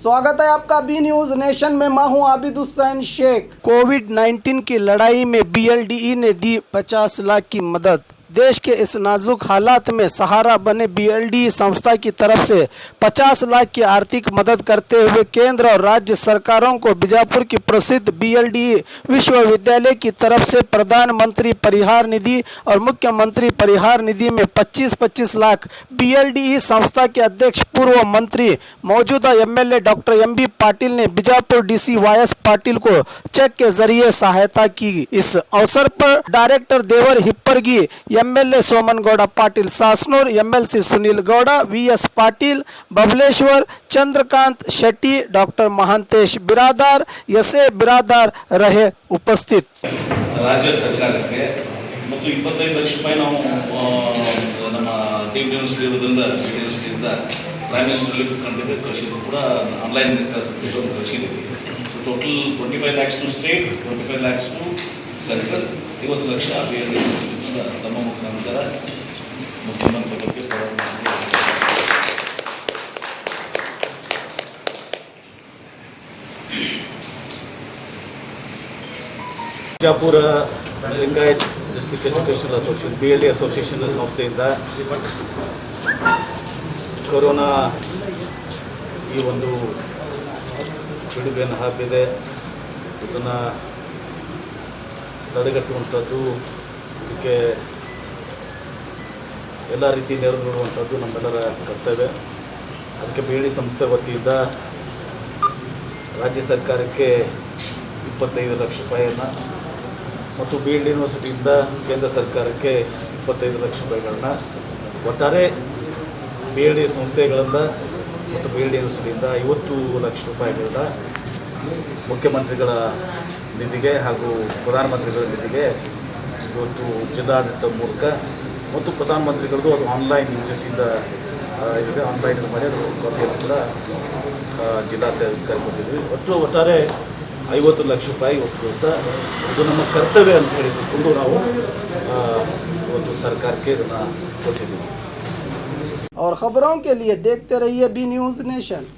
स्वागत है आपका बी न्यूज नेशन में। मैं हूं आबिद हुसैन शेख। कोविड-19 की लड़ाई में बीएलडीई ने दी 50 लाख की मदद। देश के इस नाजुक हालात में सहारा बने बीएलडीई संस्था की तरफ से 50 लाख की आर्थिक मदद करते हुए केंद्र और राज्य सरकारों को बीजापुर की प्रसिद्ध बीएलडीई विश्वविद्यालय की तरफ से प्रधानमंत्री परिहार निधि और मुख्यमंत्री परिहार निधि में 25-25 लाख, बीएलडीई संस्था के अध्यक्ष पूर्व मंत्री मौजूदा एमएलए डॉक्टर एमबी पाटिल ने बीजापुर डीसी वायस पाटिल को चेक के जरिए सहायता की। इस अवसर पर director Devar Hippargi, MLA Soman Gowda Patil Sasnur, MLC Sunil Gowda, VS Patil Babaleshwar, Chandrakant Shetty, doctor Mahantesh Biradar, SA Biradar रहे उपस्थित। राज्य ಸರ್ಕಾರಕ್ಕೆ ಮತ್ತು 25 ಲಕ್ಷ ರೂಪಾಯಿ ನಾವು ನಮ್ಮ ಟೀಮ್ ಯೂನಿವರ್ಸಿಟಿಯಿಂದ ಪ್ರೈಮ್ ಮಿನಿಸ್ಟರ್ ರಿಲೀಫ್ ಫಂಡ್ ಕಳಿಸಿದ್ರು ಕೂಡ ಆನ್ಲೈನ್ ಕಳಿಸಿದ್ವಿ. Total 25 lakhs to state, 25 lakhs to central, 50 lakh ತಮ್ಮ ಮುಖಾಂತರ ಮುಖ್ಯಮಂತ್ರಿಗಳಿಗೆ Bijapur Lingayat district educational association BLD association ಸಂಸ್ಥೆಯಿಂದ ಕೊರೋನಾ ಈ ಒಂದು ಪಿಡುಗನ್ನು ಹಬ್ಬಿದೆ. ಇದನ್ನು ತಡೆಗಟ್ಟುವಂಥದ್ದು, ಇದಕ್ಕೆ ಎಲ್ಲ ರೀತಿ ನೆರವು ನೀಡುವಂಥದ್ದು ನಮ್ಮೆಲ್ಲರ ಕರ್ತವ್ಯ. ಅದಕ್ಕೆ BLD ಸಂಸ್ಥೆ ವತಿಯಿಂದ ರಾಜ್ಯ ಸರ್ಕಾರಕ್ಕೆ 25 ಲಕ್ಷ ರೂಪಾಯಿಯನ್ನು ಮತ್ತು BLD ಯೂನಿವರ್ಸಿಟಿಯಿಂದ ಕೇಂದ್ರ ಸರ್ಕಾರಕ್ಕೆ 25 ಲಕ್ಷ ರೂಪಾಯಿಗಳನ್ನ, ಒಟ್ಟಾರೆ BLD ಸಂಸ್ಥೆಗಳಿಂದ ಮತ್ತು BLD ಯೂನಿವರ್ಸಿಟಿಯಿಂದ 50 ಲಕ್ಷ ರೂಪಾಯಿಗಳನ್ನ ಮುಖ್ಯಮಂತ್ರಿಗಳ ನಿಧಿಗೆ ಹಾಗೂ ಪ್ರಧಾನಮಂತ್ರಿಗಳ ನಿಧಿಗೆ ಇವತ್ತು ಜಿಲ್ಲಾಡಳಿತ ಮೂಲಕ ಮತ್ತು ಪ್ರಧಾನಮಂತ್ರಿಗಳದ್ದು ಅದು ಆನ್ಲೈನ್ UGCಯಿಂದ ಇದೆ, ಆನ್ಲೈನ್ ಮಾಡಿ ಅದು ಕಾಪಿಯನ್ನು ಕೂಡ ಜಿಲ್ಲಾಧಿಕಾರಿ ಕೊಟ್ಟಿದ್ವಿ. ಒಟ್ಟಾರೆ 50 ಲಕ್ಷ ರೂಪಾಯಿ ಇವತ್ತು ದಿವಸ ಇದು ನಮ್ಮ ಕರ್ತವ್ಯ ಅಂತ ಹೇಳಿಕೊಂಡು ನಾವು ಇವತ್ತು ಸರ್ಕಾರಕ್ಕೆ ಇದನ್ನು ಕೊಟ್ಟಿದ್ದೀವಿ. और खबरों के लिए देखते रहिए बी न्यूज नेशन।